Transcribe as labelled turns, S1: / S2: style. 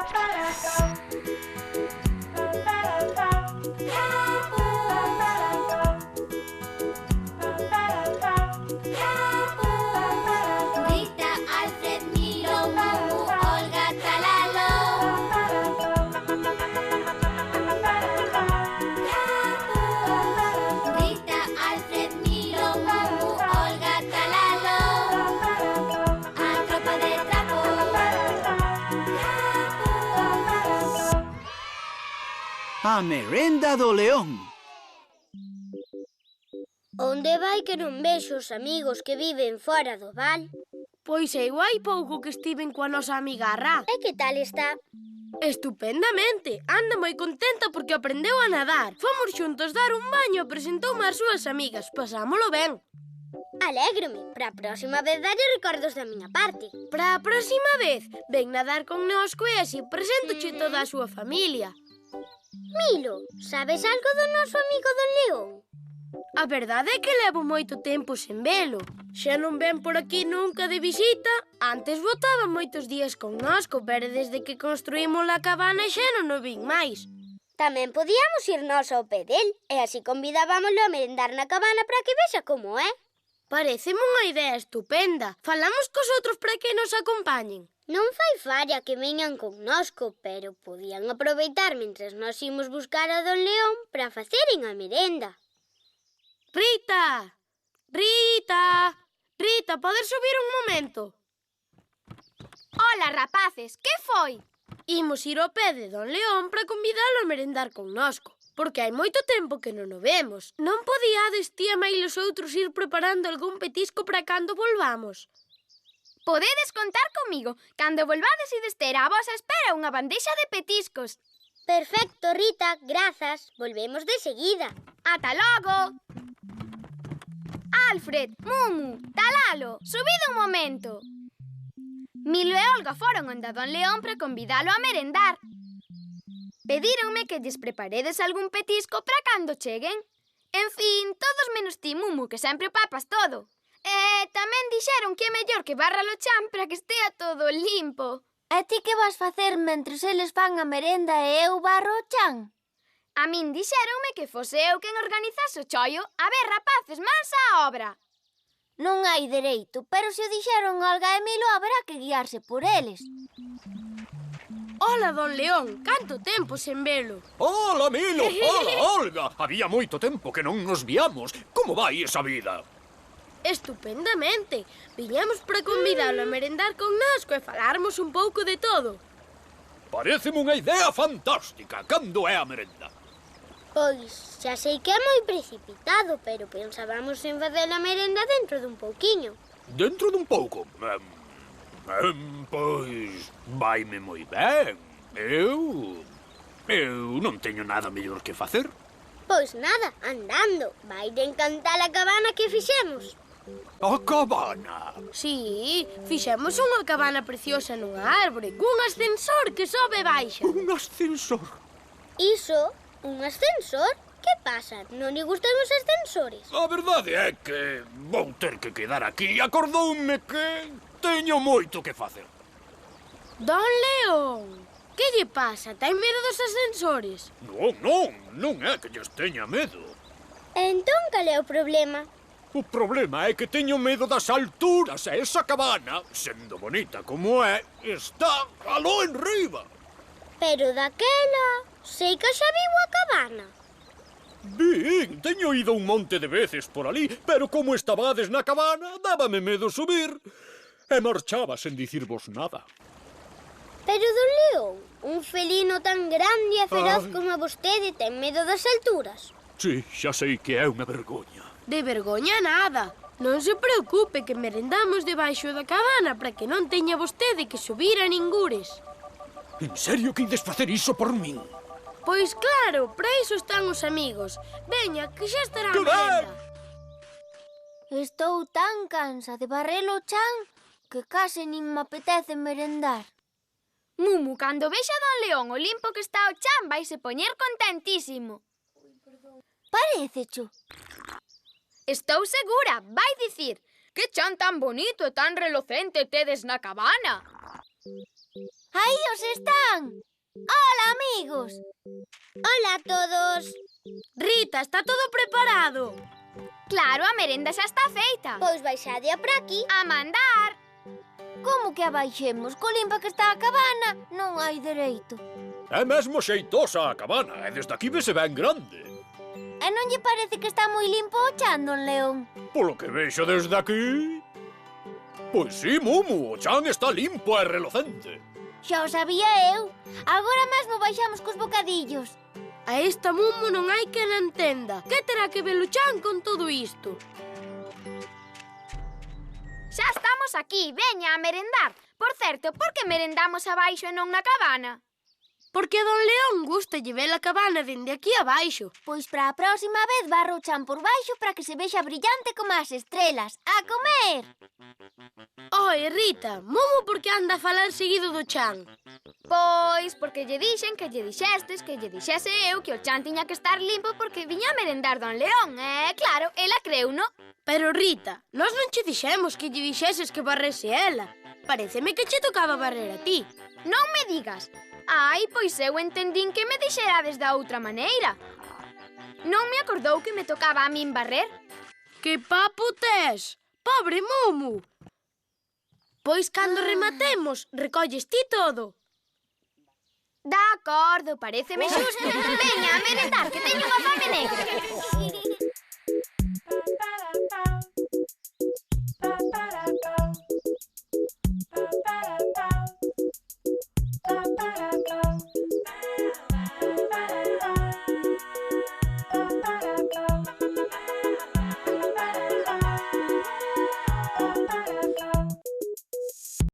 S1: Rita, Alfred, Milo, Mumu, Olga, Talalo. Rita, Alfred, Milo, Mumu, Olga, Talalo. A tropa de trapo.
S2: A merenda do león.
S3: Onde vai que non vexo os amigos que viven fora do val?
S4: Pois eu hai pouco que estiven coa nosa amiga Arra.
S3: E que tal está?
S4: Estupendamente. Anda moi contenta porque aprendeu a nadar. Fomos xuntos dar un baño e presentoume ás súas amigas. Pasámolo ben.
S3: Alégrome. Para a próxima vez dalle recordos da miña parte.
S4: Para a próxima vez, ven nadar connosco e así preséntoche toda a súa familia.
S3: Milo, sabes algo do noso amigo Don León?
S4: A verdade é que levo moito tempo sen velo. Xa non ven por aquí nunca de visita. Antes botaba moitos días connosco, pero desde que construímos a cabana xa non o vin máis.
S3: Tamén podíamos ir nós ao pé del e así convidábamoslo a merendar na cabana para que vexa como é.
S4: Pareceme unha idea estupenda. Falamos cos outros para que nos acompañen.
S3: Non fai falla que veñan connosco, pero podían aproveitar mentres nós imos buscar a Don León para faceren a merenda.
S4: Rita! Rita! Rita, podes subir un momento?
S5: Ola, rapaces, que foi?
S4: Imos ir ao pé de Don León para convidalo a merendar connosco, porque hai moito tempo que non o vemos. Non podíades ti e máis os outros ir preparando algún petisco para cando volvamos?
S5: Podedes contar comigo. Cando volvades ides ter a vosa espera unha bandexa de petiscos.
S3: Perfecto, Rita, grazas. Volvemos de seguida.
S5: Ata logo! Alfred, Mumu, Talalo, subide un momento. Milo e Olga foron onde a Don León para convidalo a merendar. Pedíronme que lles preparedes algún petisco para cando cheguen. En fin, todos menos ti, Mumu, que sempre papas todo. E tamén dixeron que é mellor que barra o chan para que estea todo limpo.
S6: E ti que vas facer mentres eles fan a merenda e eu barro o chan?
S5: A min dixéronme que fose eu quen organizase o chollo. A ver, rapaces, mans á obra.
S6: Non hai dereito, pero se o dixeron Olga e Milo haberá que guiarse por eles.
S4: Ola, Don León, canto tempo sen velo.
S7: Hola, Milo, hola, Olga. Había moito tempo que non nos viamos. Como vai esa vida?
S4: Estupendamente. Viñamos para convidalo a merendar connosco e falarmos un pouco de todo.
S7: Paréceme unha idea fantástica. Cando é a merenda?
S3: Pois, xa sei que é moi precipitado, pero pensábamos en facer a merenda dentro dun pouquiño.
S7: Dentro dun pouco? Pois, vaime moi ben. Eu non teño nada mellor que facer.
S3: Pois nada, andando. Vai de encantar a cabana que fixemos.
S7: A cabana?
S4: Sí, fixemos unha cabana preciosa nunha árbore, cun ascensor que sobe e baixa.
S7: Un ascensor?
S3: Iso? Un ascensor? Que pasa? Non lle gustan os ascensores?
S7: A verdade é que vou ter que quedar aquí. Acordoume que teño moito que facer.
S4: Don León, que lle pasa? Ten medo dos ascensores?
S7: Non é que lles teña medo.
S3: Entón, cal é o problema?
S7: O problema é que teño medo das alturas e esa cabana, sendo bonita como é, está aló enriba.
S3: Pero daquela, sei que xa vivo a cabana.
S7: Vin, teño ido un monte de veces por ali, pero como estabades na cabana, dábame medo subir. E marchaba sen dicirvos nada.
S3: Pero, Don León, un felino tan grande e feroz como vostede ten medo das alturas.
S7: Sí, xa sei que é unha vergoña.
S4: De vergoña nada. Non se preocupe que merendamos debaixo da cabana para que non teña vostede que subir a ningures.
S7: En serio que ides facer iso por min?
S4: Pois claro, para iso están os amigos. Veña, que xa estará a
S7: Que
S4: merenda.
S6: Estou tan cansa de barrer o chan que case nin me apetece merendar.
S5: Mumu, cando vexa a Don León o limpo que está o chan, vaise poñer contentísimo.
S6: Parécecho.
S5: Estou segura, vai dicir: que chan tan bonito e tan relocente tedes na cabana.
S6: Aí os están! Hola, amigos!
S3: Hola a todos.
S4: Rita, está todo preparado.
S5: Claro, a merenda xa está feita.
S3: Pois baixade a por aquí.
S5: A mandar.
S6: Como que a baixemos? Co limpa que está a cabana, non hai dereito.
S7: É mesmo xeitosa a cabana, e desde aquí vese ben grande.
S6: E non lle parece que está moi limpo o chan, don León?
S7: Polo que vexo desde aquí... Pois sí, Mumu, o chan está limpo e relocente.
S6: Xa o sabía eu. Agora mesmo baixamos cos bocadillos.
S4: A esta Mumu non hai quen a entenda. Que terá que ver o chan con todo isto?
S5: Xa estamos aquí, veña a merendar. Por certo, por que merendamos abaixo e non na cabana?
S4: Porque a don León gusta lle ver a cabana dende aquí abaixo.
S6: Pois para a próxima vez barro o chan por baixo para que se vexa brillante como as estrelas. A comer!
S4: Oi, Rita, Mumu por que anda a falar seguido do chan?
S5: Pois porque lle dixen que lle dixestes que lle dixese eu que o chan tiña que estar limpo porque viña a merendar don León. E claro, ela creuno.
S4: Pero Rita, nós non che dixemos que lle dixeses que barrese ela. Pareceme que che tocaba barrer a ti.
S5: Non me digas. Ai, pois eu entendín que me dixerades da outra maneira. Non me acordou que me tocaba a min barrer.
S4: Que papo tes? Pobre Mumu. Pois cando rematemos, recolles ti todo.
S5: De acordo, pareceme xusto. Veña a merendar, que teño unha fame negra.